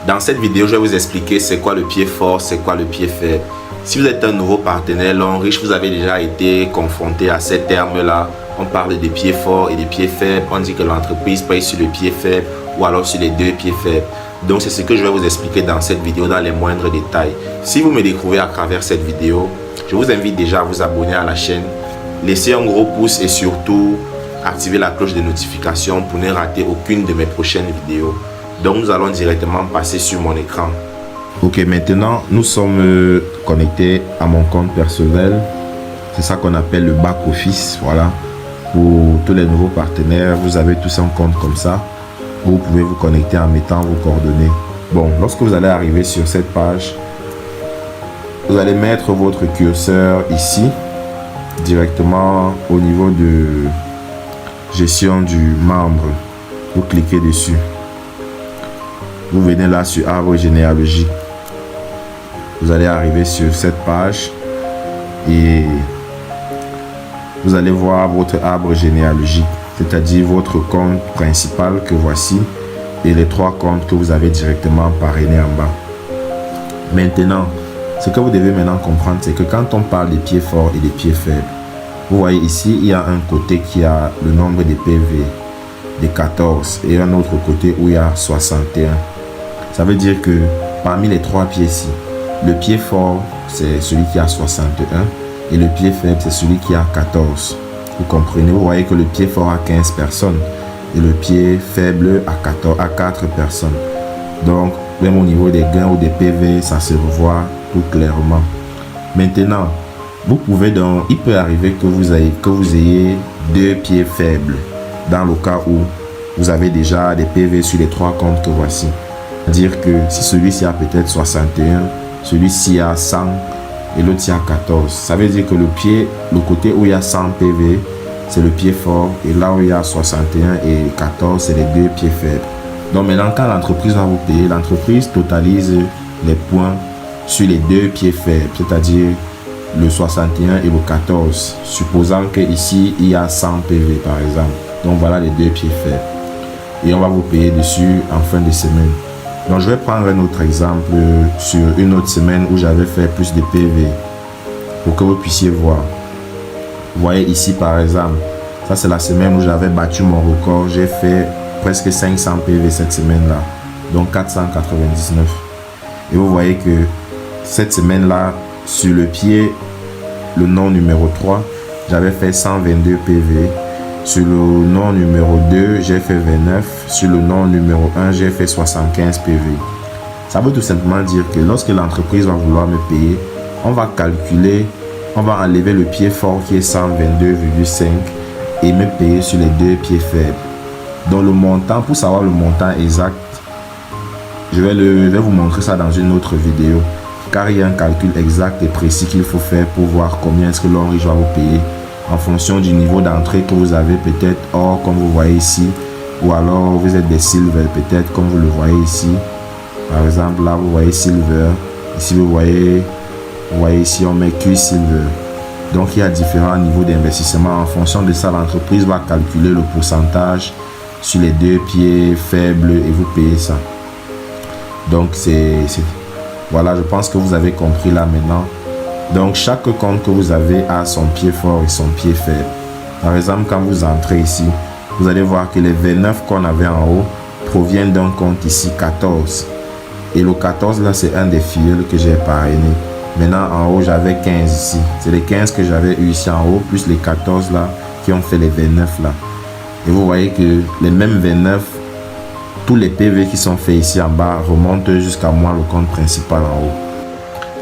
Dans cette vidéo, je vais vous expliquer c'est quoi le pied fort, c'est quoi le pied faible. Si vous êtes un nouveau partenaire Long Riche, vous avez déjà été confronté à ces termes-là. On parle des pieds forts et des pieds faibles. On dit que l'entreprise paye sur le pied faible ou alors sur les deux pieds faibles. Donc c'est ce que je vais vous expliquer dans cette vidéo dans les moindres détails. Si vous me découvrez à travers cette vidéo, je vous invite déjà à vous abonner à la chaîne. Laissez un gros pouce et surtout activer la cloche de notification pour ne rater aucune de mes prochaines vidéos. Donc nous allons directement passer sur mon écran. Ok, maintenant nous sommes connectés à mon compte personnel. C'est ça qu'on appelle le back office. Voilà, pour tous les nouveaux partenaires, vous avez tous un compte comme ça. Vous pouvez vous connecter en mettant vos coordonnées. Bon, lorsque vous allez arriver sur cette page, vous allez mettre votre curseur ici, directement au niveau de gestion du membre. Vous cliquez dessus. Vous venez là sur arbre généalogique. Vous allez arriver sur cette page et vous allez voir votre arbre généalogique, c'est-à-dire votre compte principal que voici et les trois comptes que vous avez directement parrainés en bas. Maintenant, ce que vous devez maintenant comprendre, c'est que quand on parle des pieds forts et des pieds faibles, vous voyez ici, il y a un côté qui a le nombre de PV de 14 et un autre côté où il y a 61. Ça veut dire que parmi les trois pieds-ci, le pied fort, c'est celui qui a 61 et le pied faible, c'est celui qui a 14. Vous comprenez, vous voyez que le pied fort a 15 personnes et le pied faible a 4 personnes. Donc, même au niveau des gains ou des PV, ça se revoit tout clairement. Maintenant, vous pouvez donc, il peut arriver que vous ayez deux pieds faibles dans le cas où vous avez déjà des PV sur les trois comptes que voici. C'est-à-dire que si celui-ci a peut-être 61, celui-ci a 100 et l'autre a 14. Ça veut dire que le côté où il y a 100 PV, c'est le pied fort et là où il y a 61 et 14, c'est les deux pieds faibles. Donc maintenant, quand l'entreprise va vous payer, l'entreprise totalise les points sur les deux pieds faibles, c'est-à-dire le 61 et le 14, supposant que ici il y a 100 PV par exemple. Donc voilà les deux pieds faibles. Et on va vous payer dessus en fin de semaine. Donc je vais prendre un autre exemple sur une autre semaine où j'avais fait plus de PV pour que vous puissiez voir. Vous voyez ici par exemple, ça c'est la semaine où j'avais battu mon record. J'ai fait presque 500 PV cette semaine-là, donc 499. Et vous voyez que cette semaine-là, sur le pied, le nom numéro 3, j'avais fait 122 PV. Sur le nom numéro 2, j'ai fait 29. Sur le nom numéro 1, j'ai fait 75 PV. Ça veut tout simplement dire que lorsque l'entreprise va vouloir me payer, on va calculer, on va enlever le pied fort qui est 122,5 et me payer sur les deux pieds faibles. Donc le montant, pour savoir le montant exact, je vais vous montrer ça dans une autre vidéo. Car il y a un calcul exact et précis qu'il faut faire pour voir combien est-ce que Long Riche va vous payer en fonction du niveau d'entrée que vous avez, peut-être or comme vous voyez ici, ou alors vous êtes des silver peut-être comme vous le voyez ici. Par exemple là vous voyez silver, ici vous voyez ici on met Q silver. Donc il y a différents niveaux d'investissement. En fonction de ça, l'entreprise va calculer le pourcentage sur les deux pieds faibles et vous payez ça. Donc voilà, je pense que vous avez compris là maintenant. Donc chaque compte que vous avez a son pied fort et son pied faible. Par exemple, quand vous entrez ici, vous allez voir que les 29 qu'on avait en haut proviennent d'un compte ici 14. Et le 14 là, c'est un des filleuls que j'ai parrainé. Maintenant en haut, j'avais 15 ici. C'est les 15 que j'avais eu ici en haut, plus les 14 là qui ont fait les 29 là. Et vous voyez que les mêmes 29, tous les PV qui sont faits ici en bas remontent jusqu'à moi, le compte principal en haut.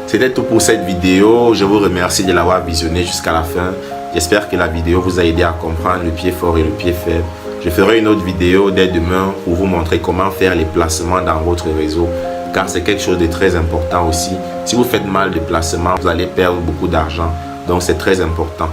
C'était tout pour cette vidéo. Je vous remercie de l'avoir visionné jusqu'à la fin. J'espère que la vidéo vous a aidé à comprendre le pied fort et le pied faible. Je ferai une autre vidéo dès demain pour vous montrer comment faire les placements dans votre réseau, car c'est quelque chose de très important aussi. Si vous faites mal de placement, vous allez perdre beaucoup d'argent. Donc c'est très important.